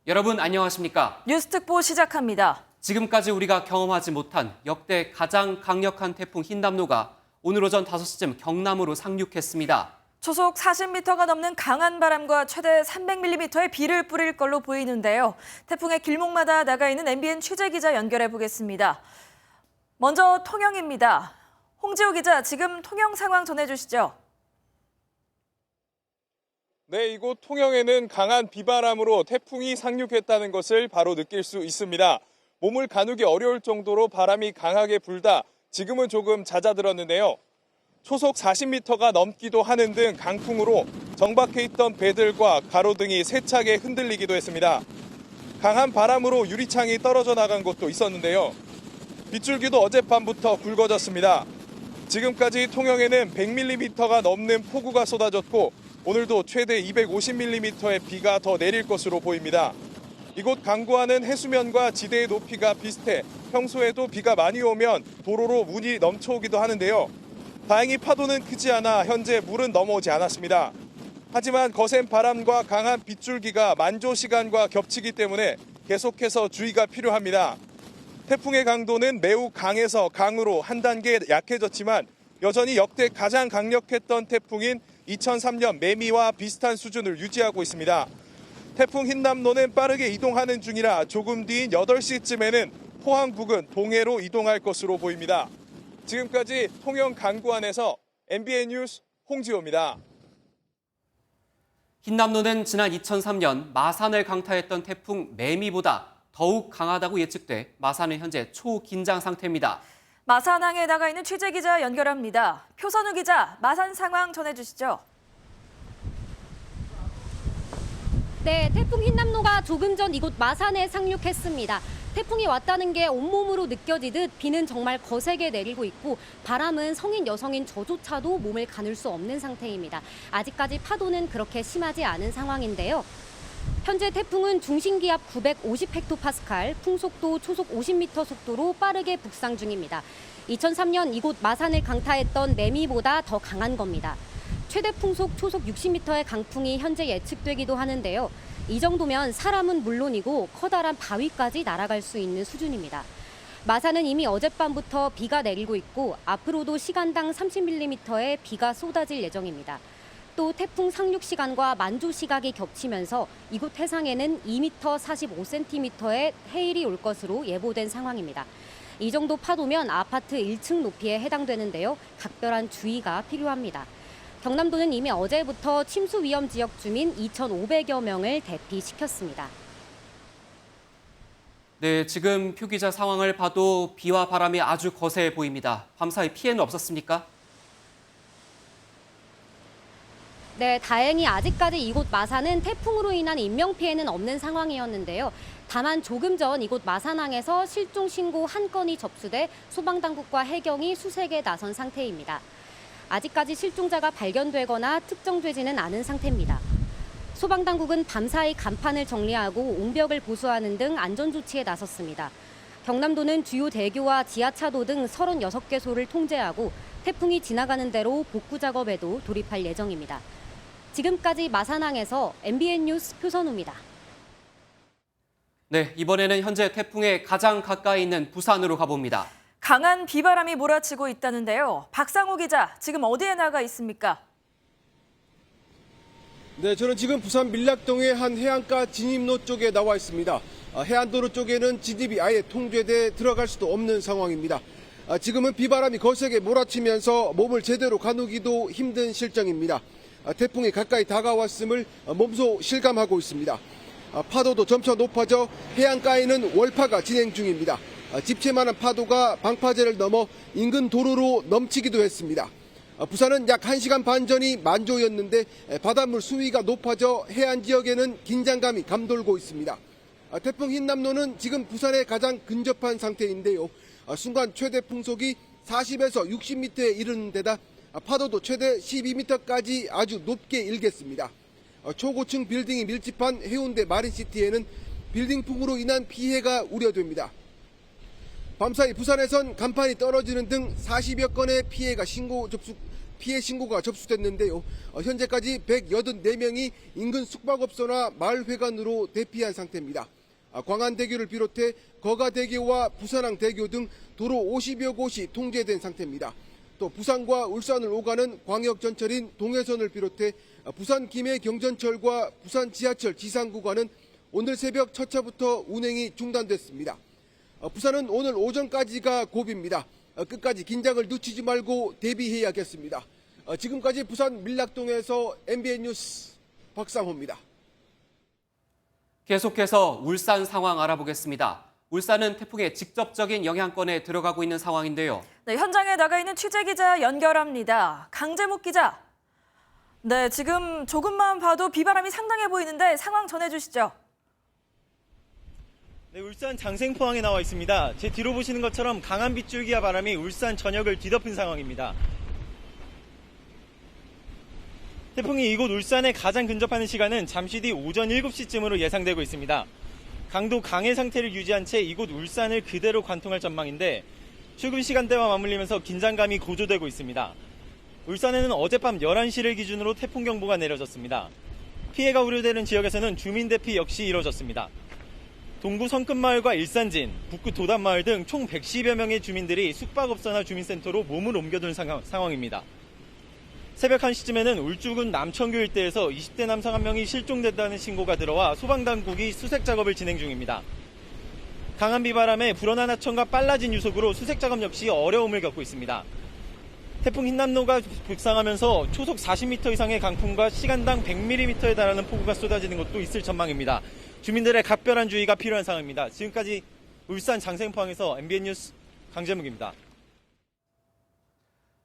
여러분 안녕하십니까? 뉴스특보 시작합니다. 지금까지 우리가 경험하지 못한 역대 가장 강력한 태풍 흰남노가 오늘 오전 5시쯤 경남으로 상륙했습니다. 초속 40m가 넘는 강한 바람과 최대 300mm의 비를 뿌릴 걸로 보이는데요. 태풍의 길목마다 나가 있는 MBN 취재기자 연결해 보겠습니다. 먼저 통영입니다. 홍지호 기자, 지금 통영 상황 전해주시죠. 네, 이곳 통영에는 강한 비바람으로 태풍이 상륙했다는 것을 바로 느낄 수 있습니다. 몸을 가누기 어려울 정도로 바람이 강하게 불다 지금은 조금 잦아들었는데요. 초속 40m가 넘기도 하는 등 강풍으로 정박해 있던 배들과 가로등이 세차게 흔들리기도 했습니다. 강한 바람으로 유리창이 떨어져 나간 곳도 있었는데요. 빗줄기도 어젯밤부터 굵어졌습니다. 지금까지 통영에는 100mm가 넘는 폭우가 쏟아졌고 오늘도 최대 250mm의 비가 더 내릴 것으로 보입니다. 이곳 강구안은 해수면과 지대의 높이가 비슷해 평소에도 비가 많이 오면 도로로 물이 넘쳐오기도 하는데요. 다행히 파도는 크지 않아 현재 물은 넘어오지 않았습니다. 하지만 거센 바람과 강한 빗줄기가 만조 시간과 겹치기 때문에 계속해서 주의가 필요합니다. 태풍의 강도는 매우 강해서 강으로 한 단계 약해졌지만 여전히 역대 가장 강력했던 태풍인 2003년 매미와 비슷한 수준을 유지하고 있습니다. 태풍 흰남노는 빠르게 이동하는 중이라 조금 뒤인 8시쯤에는 포항 부근 동해로 이동할 것으로 보입니다. 지금까지 통영 강구안에서 MBN 뉴스 홍지호입니다. 흰남노는 지난 2003년 마산을 강타했던 태풍 매미보다 더욱 강하다고 예측돼 마산은 현재 초긴장 상태입니다. 마산항에 나가 있는 취재기자 연결합니다. 표선우 기자, 마산 상황 전해주시죠. 네, 태풍 흰남노가 조금 전 이곳 마산에 상륙했습니다. 태풍이 왔다는 게 온몸으로 느껴지듯 비는 정말 거세게 내리고 있고 바람은 성인 여성인 저조차도 몸을 가눌 수 없는 상태입니다. 아직까지 파도는 그렇게 심하지 않은 상황인데요. 현재 태풍은 중심기압 950헥토파스칼, 풍속도 초속 50m 속도로 빠르게 북상 중입니다. 2003년 이곳 마산을 강타했던 매미보다 더 강한 겁니다. 최대 풍속 초속 60m의 강풍이 현재 예측되기도 하는데요. 이 정도면 사람은 물론이고 커다란 바위까지 날아갈 수 있는 수준입니다. 마산은 이미 어젯밤부터 비가 내리고 있고 앞으로도 시간당 30mm의 비가 쏟아질 예정입니다. 또 태풍 상륙 시간과 만조 시각이 겹치면서 이곳 해상에는 2m 45cm의 해일이 올 것으로 예보된 상황입니다. 이 정도 파도면 아파트 1층 높이에 해당되는데요. 각별한 주의가 필요합니다. 경남도는 이미 어제부터 침수 위험 지역 주민 2,500여 명을 대피시켰습니다. 네, 지금 표 기자 상황을 봐도 비와 바람이 아주 거세해 보입니다. 밤사이 피해는 없었습니까? 네, 다행히 아직까지 이곳 마산은 태풍으로 인한 인명피해는 없는 상황이었는데요. 다만 조금 전 이곳 마산항에서 실종 신고 한 건이 접수돼 소방당국과 해경이 수색에 나선 상태입니다. 아직까지 실종자가 발견되거나 특정되지는 않은 상태입니다. 소방당국은 밤사이 간판을 정리하고 옹벽을 보수하는 등 안전조치에 나섰습니다. 경남도는 주요 대교와 지하차도 등 36개소를 통제하고 태풍이 지나가는 대로 복구 작업에도 돌입할 예정입니다. 지금까지 마산항에서 MBN 뉴스 표선우입니다. 네, 이번에는 현재 태풍에 가장 가까이 있는 부산으로 가봅니다. 강한 비바람이 몰아치고 있다는데요. 박상호 기자, 지금 어디에 나가 있습니까? 네, 저는 지금 부산 밀락동의 한 해안가 진입로 쪽에 나와 있습니다. 해안도로 쪽에는 진입이 아예 통제돼 들어갈 수도 없는 상황입니다. 지금은 비바람이 거세게 몰아치면서 몸을 제대로 가누기도 힘든 실정입니다. 태풍이 가까이 다가왔음을 몸소 실감하고 있습니다. 파도도 점차 높아져 해안가에는 월파가 진행 중입니다. 집채만한 파도가 방파제를 넘어 인근 도로로 넘치기도 했습니다. 부산은 약 1시간 반 전이 만조였는데 바닷물 수위가 높아져 해안 지역에는 긴장감이 감돌고 있습니다. 태풍 흰남노는 지금 부산에 가장 근접한 상태인데요. 순간 최대 풍속이 40에서 60m에 이르는 데다 파도도 최대 12m까지 아주 높게 일겠습니다. 초고층 빌딩이 밀집한 해운대 마린시티에는 빌딩풍으로 인한 피해가 우려됩니다. 밤사이 부산에선 간판이 떨어지는 등 40여 건의 피해가 신고 접수됐습니다. 피해 신고가 접수됐는데요. 현재까지 184명이 인근 숙박업소나 마을회관으로 대피한 상태입니다. 광안대교를 비롯해 거가대교와 부산항대교 등 도로 50여 곳이 통제된 상태입니다. 또 부산과 울산을 오가는 광역전철인 동해선을 비롯해 부산 김해 경전철과 부산 지하철 지상구간은 오늘 새벽 첫 차부터 운행이 중단됐습니다. 부산은 오늘 오전까지가 고비입니다. 끝까지 긴장을 늦추지 말고 대비해야겠습니다. 지금까지 부산 밀락동에서 MBN 뉴스 박상호입니다. 계속해서 울산 상황 알아보겠습니다. 울산은 태풍의 직접적인 영향권에 들어가고 있는 상황인데요. 네, 현장에 나가 있는 취재기자 연결합니다. 강재묵 기자. 네, 지금 조금만 봐도 비바람이 상당해 보이는데 상황 전해주시죠. 네, 울산 장생포항에 나와 있습니다. 제 뒤로 보시는 것처럼 강한 빗줄기와 바람이 울산 전역을 뒤덮은 상황입니다. 태풍이 이곳 울산에 가장 근접하는 시간은 잠시 뒤 오전 7시쯤으로 예상되고 있습니다. 강도 강해 상태를 유지한 채 이곳 울산을 그대로 관통할 전망인데 출근 시간대와 맞물리면서 긴장감이 고조되고 있습니다. 울산에는 어젯밤 11시를 기준으로 태풍 경보가 내려졌습니다. 피해가 우려되는 지역에서는 주민 대피 역시 이뤄졌습니다. 동구 성끝마을과 일산진, 북구 도단마을 등 총 110여 명의 주민들이 숙박업소나 주민센터로 몸을 옮겨둔 상황입니다. 새벽 1시쯤에는 울주군 남천교 일대에서 20대 남성 한 명이 실종됐다는 신고가 들어와 소방당국이 수색 작업을 진행 중입니다. 강한 비바람에 불어난 하천과 빨라진 유속으로 수색 작업 역시 어려움을 겪고 있습니다. 태풍 흰남노가 북상하면서 초속 40m 이상의 강풍과 시간당 100mm에 달하는 폭우가 쏟아지는 것도 있을 전망입니다. 주민들의 각별한 주의가 필요한 상황입니다. 지금까지 울산 장생포항에서 MBN 뉴스 강재묵입니다.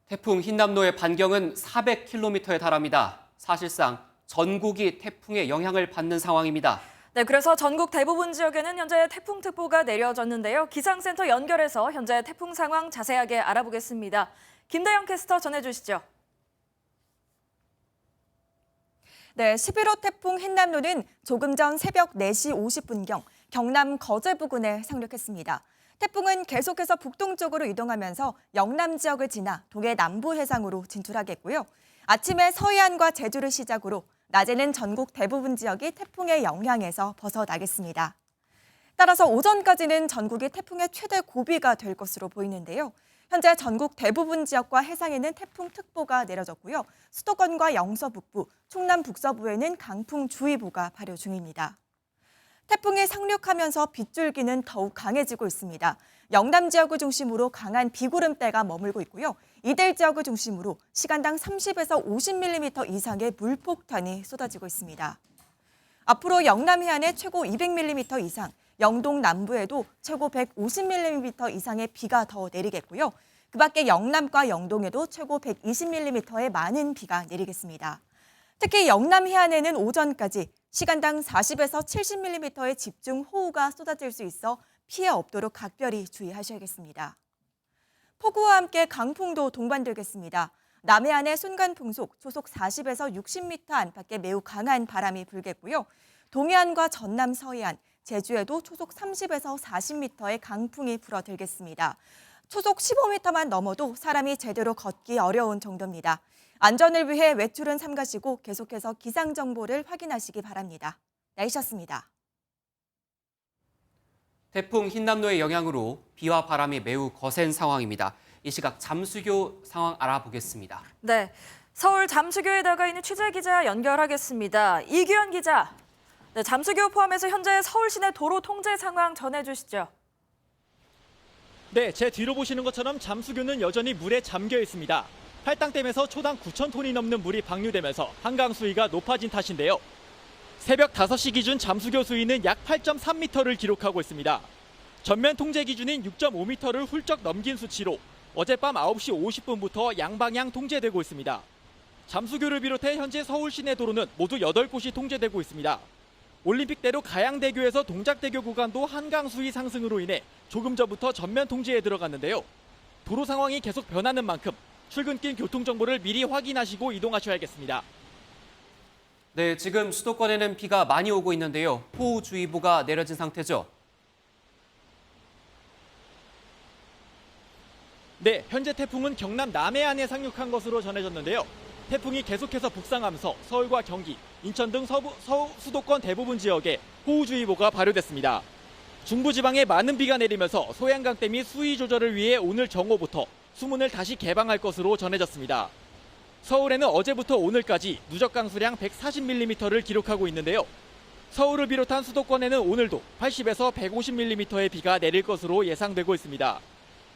태풍 흰남노의 반경은 400km에 달합니다. 사실상 전국이 태풍의 영향을 받는 상황입니다. 네, 그래서 전국 대부분 지역에는 현재 태풍특보가 내려졌는데요. 기상센터 연결해서 현재 태풍 상황 자세하게 알아보겠습니다. 김대영 캐스터 전해주시죠. 네, 11호 태풍 흰남노는 조금 전 새벽 4시 50분경 경남 거제 부근에 상륙했습니다. 태풍은 계속해서 북동쪽으로 이동하면서 영남 지역을 지나 동해 남부 해상으로 진출하겠고요. 아침에 서해안과 제주를 시작으로 낮에는 전국 대부분 지역이 태풍의 영향에서 벗어나겠습니다. 따라서 오전까지는 전국이 태풍의 최대 고비가 될 것으로 보이는데요. 현재 전국 대부분 지역과 해상에는 태풍특보가 내려졌고요. 수도권과 영서 북부, 충남 북서부에는 강풍주의보가 발효 중입니다. 태풍이 상륙하면서 빗줄기는 더욱 강해지고 있습니다. 영남 지역을 중심으로 강한 비구름대가 머물고 있고요. 이들 지역을 중심으로 시간당 30에서 50mm 이상의 물폭탄이 쏟아지고 있습니다. 앞으로 영남 해안에 최고 200mm 이상, 영동 남부에도 최고 150mm 이상의 비가 더 내리겠고요. 그 밖에 영남과 영동에도 최고 120mm의 많은 비가 내리겠습니다. 특히 영남 해안에는 오전까지 시간당 40에서 70mm의 집중 호우가 쏟아질 수 있어 피해 없도록 각별히 주의하셔야겠습니다. 폭우와 함께 강풍도 동반되겠습니다. 남해안의 순간풍속 초속 40에서 60m 안팎의 매우 강한 바람이 불겠고요. 동해안과 전남 서해안, 제주에도 초속 30에서 40m의 강풍이 불어들겠습니다. 초속 15m만 넘어도 사람이 제대로 걷기 어려운 정도입니다. 안전을 위해 외출은 삼가시고 계속해서 기상 정보를 확인하시기 바랍니다. 날씨였습니다. 태풍 흰남노의 영향으로 비와 바람이 매우 거센 상황입니다. 이 시각 잠수교 상황 알아보겠습니다. 네, 서울 잠수교에 나가 있는 취재기자 연결하겠습니다. 이규현 기자. 네, 잠수교 포함해서 현재 서울 시내 도로 통제 상황 전해주시죠. 네, 제 뒤로 보시는 것처럼 잠수교는 여전히 물에 잠겨 있습니다. 팔당댐에서 초당 9,000톤이 넘는 물이 방류되면서 한강 수위가 높아진 탓인데요. 새벽 5시 기준 잠수교 수위는 약 8.3m를 기록하고 있습니다. 전면 통제 기준인 6.5m를 훌쩍 넘긴 수치로 어젯밤 9시 50분부터 양방향 통제되고 있습니다. 잠수교를 비롯해 현재 서울 시내 도로는 모두 8곳이 통제되고 있습니다. 올림픽대로 가양대교에서 동작대교 구간도 한강 수위 상승으로 인해 조금 전부터 전면 통제에 들어갔는데요. 도로 상황이 계속 변하는 만큼 출근길 교통정보를 미리 확인하시고 이동하셔야겠습니다. 네, 지금 수도권에는 비가 많이 오고 있는데요. 호우주의보가 내려진 상태죠. 네, 현재 태풍은 경남 남해안에 상륙한 것으로 전해졌는데요. 태풍이 계속해서 북상하면서 서울과 경기, 인천 등 수도권 대부분 지역에 호우주의보가 발효됐습니다. 중부지방에 많은 비가 내리면서 소양강댐 및 수위 조절을 위해 오늘 정오부터 수문을 다시 개방할 것으로 전해졌습니다. 서울에는 어제부터 오늘까지 누적 강수량 140mm를 기록하고 있는데요. 서울을 비롯한 수도권에는 오늘도 80에서 150mm의 비가 내릴 것으로 예상되고 있습니다.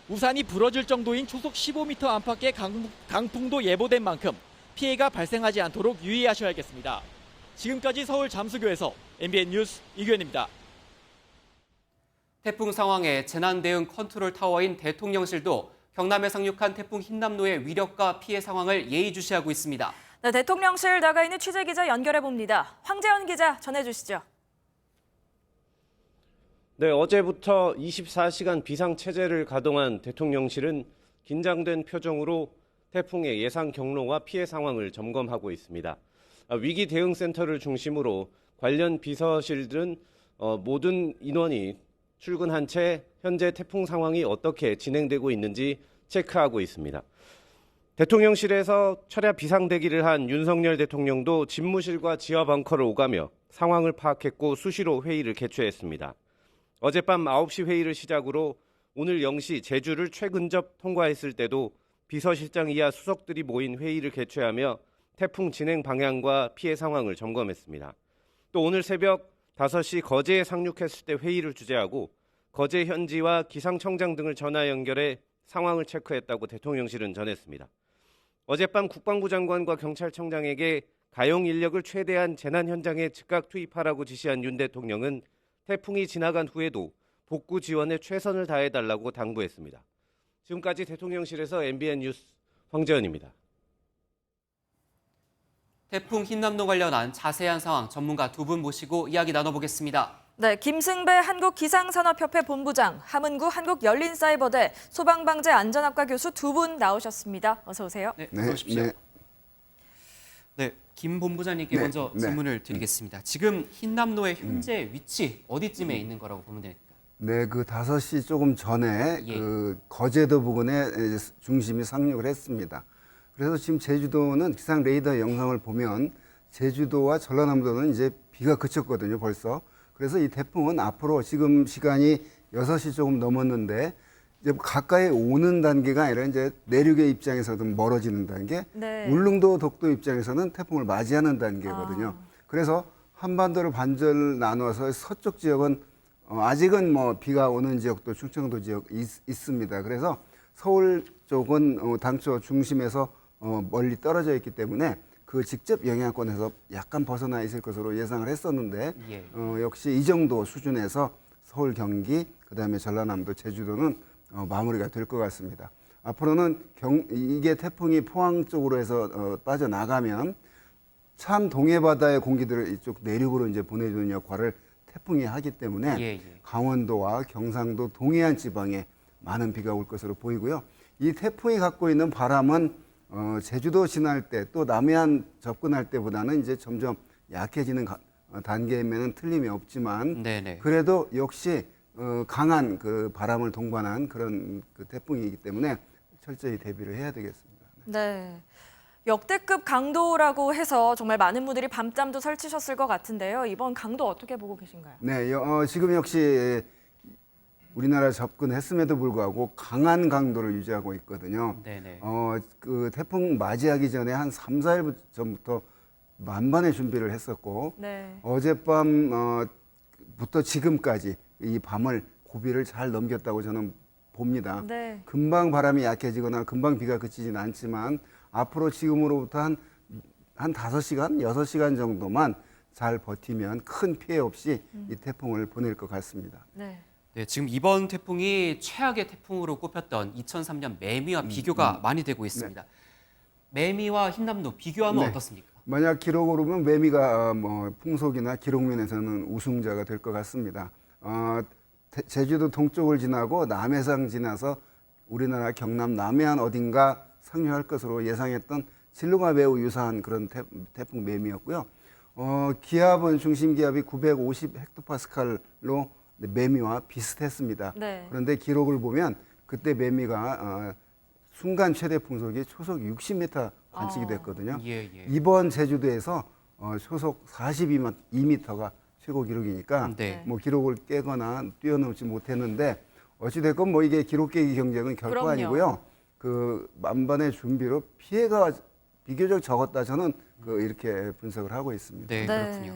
우산이 부러질 정도인 초속 15m 안팎의 강풍도 예보된 만큼 피해가 발생하지 않도록 유의하셔야겠습니다. 지금까지 서울 잠수교에서 MBN 뉴스 이규현입니다. 태풍 상황에 재난 대응 컨트롤 타워인 대통령실도 경남에 상륙한 태풍 흰남노의 위력과 피해 상황을 예의주시하고 있습니다. 네, 대통령실 나가 있는 취재기자 연결해 봅니다. 황재현 기자 전해주시죠. 네, 어제부터 24시간 비상체제를 가동한 대통령실은 긴장된 표정으로 태풍의 예상 경로와 피해 상황을 점검하고 있습니다. 위기 대응센터를 중심으로 관련 비서실들은 모든 인원이 출근한 채 현재 태풍 상황이 어떻게 진행되고 있는지 체크하고 있습니다. 대통령실에서 철야 비상대기를 한 윤석열 대통령도 집무실과 지하 벙커를 오가며 상황을 파악했고 수시로 회의를 개최했습니다. 어젯밤 9시 회의를 시작으로 오늘 0시 제주를 최근접 통과했을 때도 비서실장 이하 수석들이 모인 회의를 개최하며 태풍 진행 방향과 피해 상황을 점검했습니다. 또 오늘 새벽 5시 거제에 상륙했을 때 회의를 주재하고 거제 현지와 기상청장 등을 전화 연결해 상황을 체크했다고 대통령실은 전했습니다. 어젯밤 국방부 장관과 경찰청장에게 가용 인력을 최대한 재난 현장에 즉각 투입하라고 지시한 윤 대통령은 태풍이 지나간 후에도 복구 지원에 최선을 다해달라고 당부했습니다. 지금까지 대통령실에서 MBN 뉴스 황재현입니다. 태풍 흰남노 관련한 자세한 상황 전문가 두 분 모시고 이야기 나눠보겠습니다. 네, 김승배 한국기상산업협회 본부장, 함은구 한국열린사이버대 소방방재안전학과 교수 두 분 나오셨습니다. 어서 오세요. 네, 어서 오십시오. 네, 김 본부장님께 네, 먼저 네. 질문을 드리겠습니다. 지금 흰남노의 현재 위치 어디쯤에 있는 거라고 보면 됩니까? 네, 그 5시 조금 전에 예. 그 거제도 부근에 중심이 상륙을 했습니다. 그래서 지금 제주도는 기상 레이더 영상을 보면 제주도와 전라남도는 이제 비가 그쳤거든요, 벌써. 그래서 이 태풍은 앞으로 지금 시간이 6시 조금 넘었는데 이제 가까이 오는 단계가 아니라 이제 내륙의 입장에서는 멀어지는 단계, 네. 울릉도 독도 입장에서는 태풍을 맞이하는 단계거든요. 그래서 한반도를 반절 나누어서 서쪽 지역은 아직은 뭐 비가 오는 지역도 충청도 지역 있습니다. 그래서 서울 쪽은 당초 중심에서 멀리 떨어져 있기 때문에 그 직접 영향권에서 약간 벗어나 있을 것으로 예상을 했었는데 예. 역시 이 정도 수준에서 서울, 경기, 그다음에 전라남도, 제주도는 마무리가 될 것 같습니다. 앞으로는 이게 태풍이 포항 쪽으로 해서 빠져나가면 참 동해바다의 공기들을 이쪽 내륙으로 이제 보내주는 역할을 태풍이 하기 때문에 예. 강원도와 경상도 동해안 지방에 많은 비가 올 것으로 보이고요. 이 태풍이 갖고 있는 바람은 제주도 지날 때 또 남해안 접근할 때보다는 이제 점점 약해지는 단계면은 틀림이 없지만 네네. 그래도 역시 강한 그 바람을 동반한 그런 그 태풍이기 때문에 철저히 대비를 해야 되겠습니다. 네. 역대급 강도라고 해서 정말 많은 분들이 밤잠도 설치셨을 것 같은데요. 이번 강도 어떻게 보고 계신가요? 네, 지금 역시 우리나라 접근했음에도 불구하고 강한 강도를 유지하고 있거든요. 네네. 그 태풍 맞이하기 전에 한 3, 4일 전부터 만반의 준비를 했었고 네. 어젯밤부터 지금까지 이 밤을 고비를 잘 넘겼다고 저는 봅니다. 네. 금방 바람이 약해지거나 금방 비가 그치진 않지만 앞으로 지금으로부터 한 5시간, 6시간 정도만 잘 버티면 큰 피해 없이 이 태풍을 보낼 것 같습니다. 네. 네, 지금 이번 태풍이 최악의 태풍으로 꼽혔던 2003년 매미와 비교가 많이 되고 있습니다. 매미와 흰남노 비교하면 네. 어떻습니까? 만약 기록으로 보면 매미가 풍속이나 기록면에서는 우승자가 될 것 같습니다. 제주도 동쪽을 지나고 남해상 지나서 우리나라 경남 남해안 어딘가 상륙할 것으로 예상했던 진로가 매우 유사한 그런 태풍 매미였고요. 기압은 중심 기압이 950 헥토파스칼로 매미와 비슷했습니다. 네. 그런데 기록을 보면 그때 매미가 순간 최대 풍속이 초속 60m 관측이 됐거든요. 예, 예. 이번 제주도에서 초속 42m가 최고 기록이니까 네. 뭐 기록을 깨거나 뛰어넘지 못했는데 어찌됐건 뭐 이게 기록 깨기 경쟁은 결코 그럼요. 아니고요. 그 만반의 준비로 피해가 비교적 적었다 저는 이렇게 분석을 하고 있습니다. 네, 그렇군요.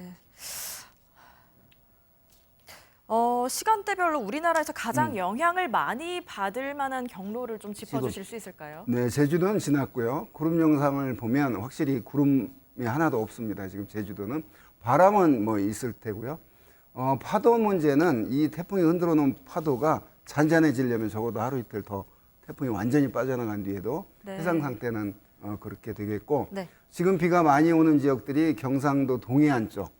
시간대별로 우리나라에서 가장 영향을 많이 받을 만한 경로를 좀 짚어주실 수 있을까요? 네, 제주도는 지났고요. 구름 영상을 보면 확실히 구름이 하나도 없습니다. 지금 제주도는 바람은 뭐 있을 테고요. 파도 문제는 이 태풍이 흔들어 놓은 파도가 잔잔해지려면 적어도 하루 이틀 더 태풍이 완전히 빠져나간 뒤에도 네. 해상 상태는 그렇게 되겠고 네. 지금 비가 많이 오는 지역들이 경상도 동해안 쪽,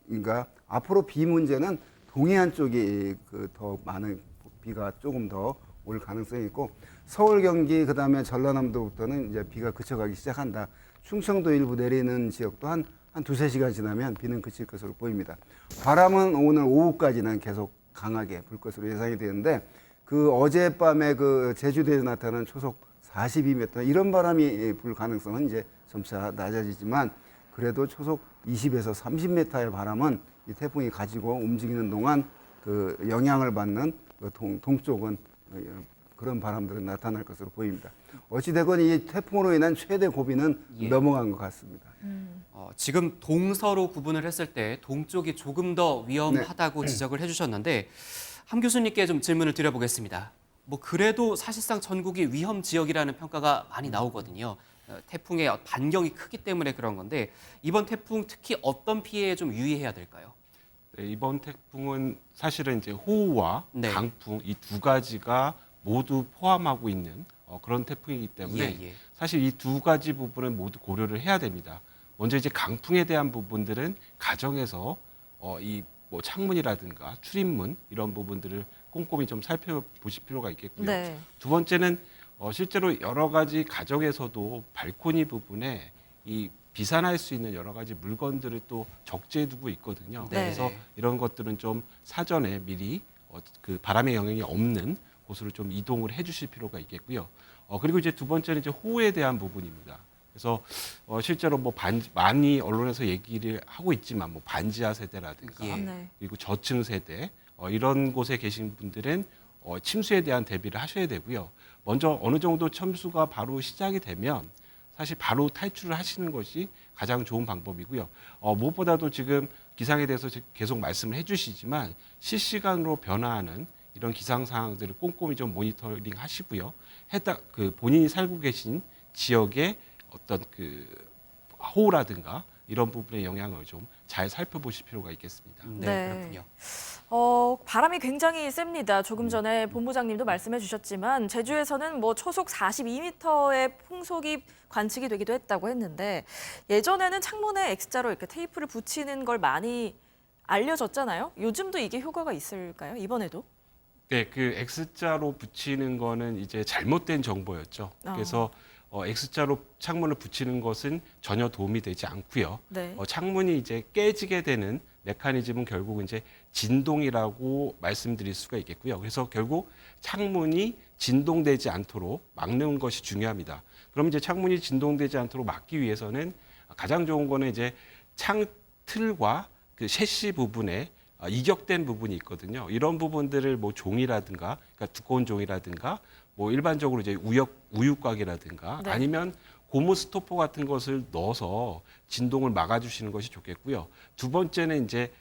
그러니까 앞으로 비 문제는 동해안 쪽이 더 많은 비가 조금 더 올 가능성이 있고 서울, 경기 그다음에 전라남도부터는 이제 비가 그쳐가기 시작한다. 충청도 일부 내리는 지역도 한 두세 시간 지나면 비는 그칠 것으로 보입니다. 바람은 오늘 오후까지는 계속 강하게 불 것으로 예상이 되는데 그 어젯밤에 그 제주도에서 나타난 초속 42m 이런 바람이 불 가능성은 이제 점차 낮아지지만 그래도 초속 20에서 30m의 바람은 이 태풍이 가지고 움직이는 동안 그 영향을 받는 그 동쪽은 그런 바람들은 나타날 것으로 보입니다. 어찌되건 이 태풍으로 인한 최대 고비는 넘어간 것 같습니다. 지금 동서로 구분을 했을 때 동쪽이 조금 더 위험하다고 지적을 해주셨는데 함 교수님께 좀 질문을 드려보겠습니다. 뭐 그래도 사실상 전국이 위험 지역이라는 평가가 많이 나오거든요. 태풍의 반경이 크기 때문에 그런 건데 이번 태풍 특히 어떤 피해에 좀 유의해야 될까요? 네, 이번 태풍은 사실은 이제 호우와 네. 강풍 이 두 가지가 모두 포함하고 있는 그런 태풍이기 때문에 예. 사실 이 두 가지 부분은 모두 고려를 해야 됩니다. 먼저 이제 강풍에 대한 부분들은 가정에서 이 뭐 창문이라든가 출입문 이런 부분들을 꼼꼼히 좀 살펴보실 필요가 있겠고요. 네. 두 번째는 실제로 여러 가지 가정에서도 발코니 부분에 이 비산할 수 있는 여러 가지 물건들을 또 적재해 두고 있거든요. 네. 그래서 이런 것들은 좀 사전에 미리 그 바람의 영향이 없는 곳으로 좀 이동을 해 주실 필요가 있겠고요. 그리고 이제 두 번째는 이제 호우에 대한 부분입니다. 그래서 실제로 뭐 많이 언론에서 얘기를 하고 있지만 뭐 반지하 세대라든가 예. 네. 그리고 저층 세대 이런 곳에 계신 분들은 침수에 대한 대비를 하셔야 되고요. 먼저 어느 정도 침수가 바로 시작이 되면 사실 바로 탈출을 하시는 것이 가장 좋은 방법이고요. 무엇보다도 지금 기상에 대해서 계속 말씀을 해주시지만 실시간으로 변화하는 이런 기상 상황들을 꼼꼼히 좀 모니터링 하시고요. 본인이 살고 계신 지역의 어떤 그 호우라든가 이런 부분의 영향을 좀 잘 살펴보실 필요가 있겠습니다. 네. 그렇군요. 바람이 굉장히 셉니다. 조금 전에 본부장님도 말씀해 주셨지만 제주에서는 뭐 초속 42m의 풍속이 관측이 되기도 했다고 했는데 예전에는 창문에 X자로 이렇게 테이프를 붙이는 걸 많이 알려졌잖아요. 요즘도 이게 효과가 있을까요? 이번에도? 네, 그 X자로 붙이는 거는 이제 잘못된 정보였죠. 그래서 X자로 창문을 붙이는 것은 전혀 도움이 되지 않고요. 네. 창문이 이제 깨지게 되는 메커니즘은 결국 이제 진동이라고 말씀드릴 수가 있겠고요. 그래서 결국 창문이 진동되지 않도록 막는 것이 중요합니다. 그럼 이제 창문이 진동되지 않도록 막기 위해서는 가장 좋은 거는 이제 창 틀과 그 셰시 부분에 이격된 부분이 있거든요. 이런 부분들을 뭐 종이라든가, 그러니까 두꺼운 종이라든가, 뭐 일반적으로 이제 우유곽이라든가, 네. 아니면 고무 스토퍼 같은 것을 넣어서 진동을 막아주시는 것이 좋겠고요. 두 번째는 이제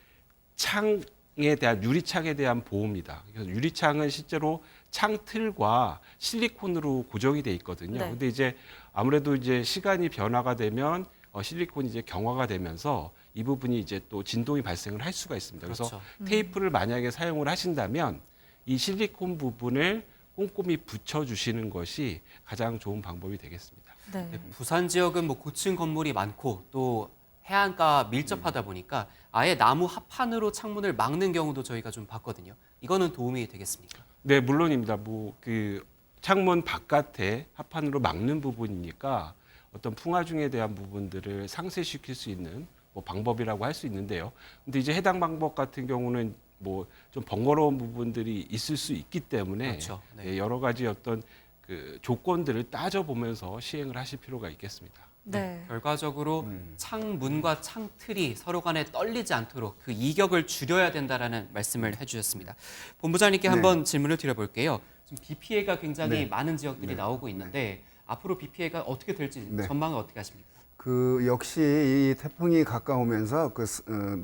창에 대한 유리창에 대한 보호입니다. 그래서 유리창은 실제로 창 틀과 실리콘으로 고정이 돼 있거든요. 네. 근데 이제 아무래도 이제 시간이 변화가 되면 실리콘이 이제 경화가 되면서 이 부분이 이제 또 진동이 발생을 할 수가 있습니다. 그래서 그렇죠. 테이프를 만약에 사용을 하신다면 이 실리콘 부분을 꼼꼼히 붙여주시는 것이 가장 좋은 방법이 되겠습니다. 네. 부산 지역은 뭐 고층 건물이 많고 또 해안가 밀접하다 보니까 아예 나무 합판으로 창문을 막는 경우도 저희가 좀 봤거든요. 이거는 도움이 되겠습니까? 네, 물론입니다. 뭐 그 창문 바깥에 합판으로 막는 부분이니까 어떤 풍화중에 대한 부분들을 상쇄시킬 수 있는 뭐 방법이라고 할 수 있는데요. 근데 이제 해당 방법 같은 경우는 뭐 좀 번거로운 부분들이 있을 수 있기 때문에 그렇죠. 네. 여러 가지 어떤 그 조건들을 따져보면서 시행을 하실 필요가 있겠습니다. 네. 결과적으로 창문과 창틀이 서로 간에 떨리지 않도록 그 이격을 줄여야 된다라는 말씀을 해주셨습니다. 본부장님께 한번 질문을 드려볼게요. 지금 비 피해가 굉장히 많은 지역들이 나오고 있는데 앞으로 비 피해가 어떻게 될지 전망을 어떻게 하십니까? 그 역시 이 태풍이 가까우면서 그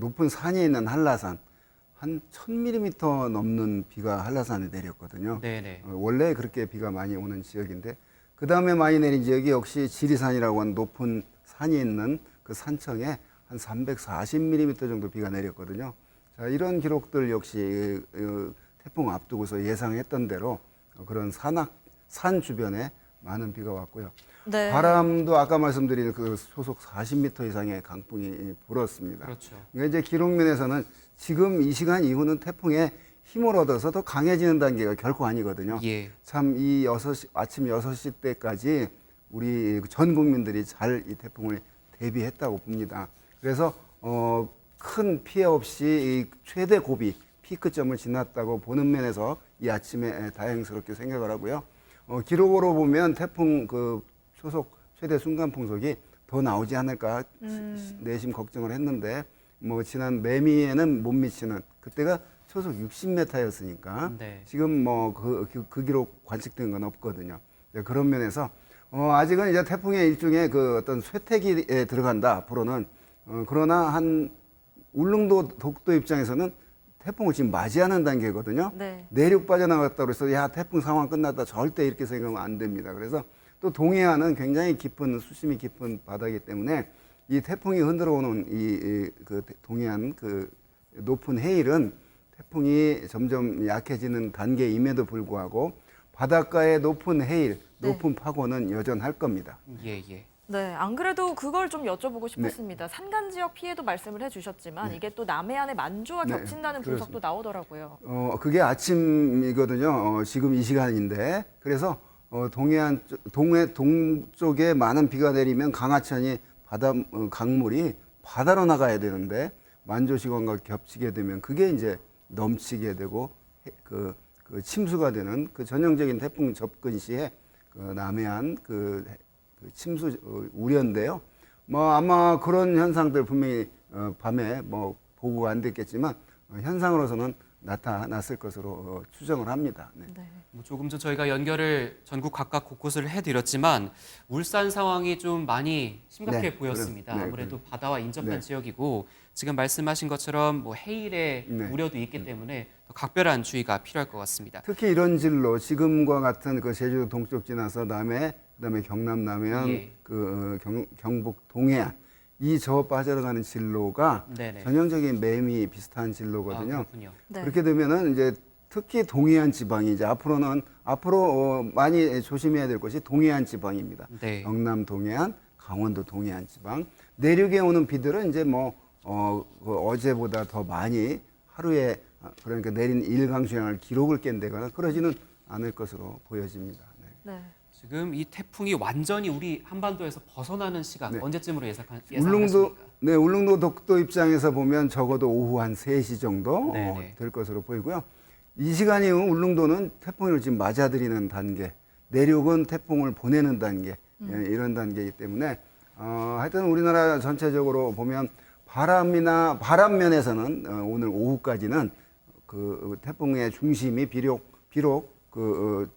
높은 산이 있는 한라산 한 1000mm 넘는 비가 한라산에 내렸거든요. 네네. 원래 그렇게 비가 많이 오는 지역인데 그 다음에 많이 내린 지역이 역시 지리산이라고 하는 높은 산이 있는 그 산청에 한 340mm 정도 비가 내렸거든요. 자, 이런 기록들 역시 태풍 앞두고서 예상했던 대로 그런 산 주변에 많은 비가 왔고요. 네. 바람도 아까 말씀드린 그 소속 40m 이상의 강풍이 불었습니다. 그렇죠. 그러니까 이제 기록면에서는 지금 이 시간 이후는 태풍에 힘을 얻어서 더 강해지는 단계가 결코 아니거든요. 예. 참 이 아침 6시 때까지 우리 전 국민들이 잘 이 태풍을 대비했다고 봅니다. 그래서 큰 피해 없이 이 최대 고비 피크점을 지났다고 보는 면에서 이 아침에 다행스럽게 생각을 하고요. 기록으로 보면 태풍 그 초속 최대 순간 풍속이 더 나오지 않을까 내심 걱정을 했는데 뭐 지난 매미에는 못 미치는 그때가 초속 60m였으니까 네. 지금 뭐 그 기록 관측된 건 없거든요. 그런 면에서 아직은 이제 태풍의 일종의 그 어떤 쇠퇴기에 들어간다 앞으로는 그러나 한 울릉도 독도 입장에서는 태풍을 지금 맞이하는 단계거든요. 네. 내륙 빠져나갔다고 해서 야 태풍 상황 끝났다 절대 이렇게 생각하면 안 됩니다. 그래서 또 동해안은 굉장히 깊은 수심이 깊은 바다이기 때문에 이 태풍이 흔들어 오는 그 동해안 그 높은 해일은 태풍이 점점 약해지는 단계임에도 불구하고 바닷가의 높은 해일, 높은 파고는 여전할 겁니다. 예, 예. 네, 안 그래도 그걸 좀 여쭤보고 싶었습니다. 산간 지역 피해도 말씀을 해주셨지만 이게 또 남해안의 만조와 겹친다는 분석도 나오더라고요. 그게 아침이거든요. 지금 이 시간인데 그래서 동해안 동쪽에 많은 비가 내리면 강하천이 강물이 바다로 나가야 되는데 만조 시간과 겹치게 되면 그게 이제 넘치게 되고 그 침수가 되는 그 전형적인 태풍 접근 시에 그 남해안 그 침수 우려인데요. 뭐 아마 그런 현상들 분명히 밤에 뭐 보고가 안 됐겠지만 현상으로서는 나타났을 것으로 추정을 합니다. 네. 뭐 조금 전 저희가 연결을 전국 각각 곳곳을 해드렸지만 울산 상황이 좀 많이 심각해 보였습니다. 아무래도 바다와 인접한 지역이고 지금 말씀하신 것처럼 뭐 해일의 우려도 있기 때문에 더 각별한 주의가 필요할 것 같습니다. 특히 이런 진로 지금과 같은 그 제주도 동쪽 지나서 그다음에 경남 남해안 경북 동해안 이 저 빠져나가는 진로가 전형적인 매미 비슷한 진로거든요. 그렇게 되면은 이제 특히 동해안 지방이 이제 앞으로 많이 조심해야 될 것이 동해안 지방입니다. 경남 동해안, 강원도 동해안 지방. 내륙에 오는 비들은 이제 어제보다 더 많이 하루에 그러니까 내린 일강수량을 기록을 깬다거나 그러지는 않을 것으로 보여집니다. 네. 지금 이 태풍이 완전히 우리 한반도에서 벗어나는 시간 언제쯤으로 예상하십니까? 울릉도 독도 입장에서 보면 적어도 오후 한 3시 정도 될 것으로 보이고요. 이 시간 이후 울릉도는 태풍을 지금 맞아들이는 단계, 내륙은 태풍을 보내는 단계, 이런 단계이기 때문에 하여튼 우리나라 전체적으로 보면 바람 면에서는 오늘 오후까지는 그 태풍의 중심이 비록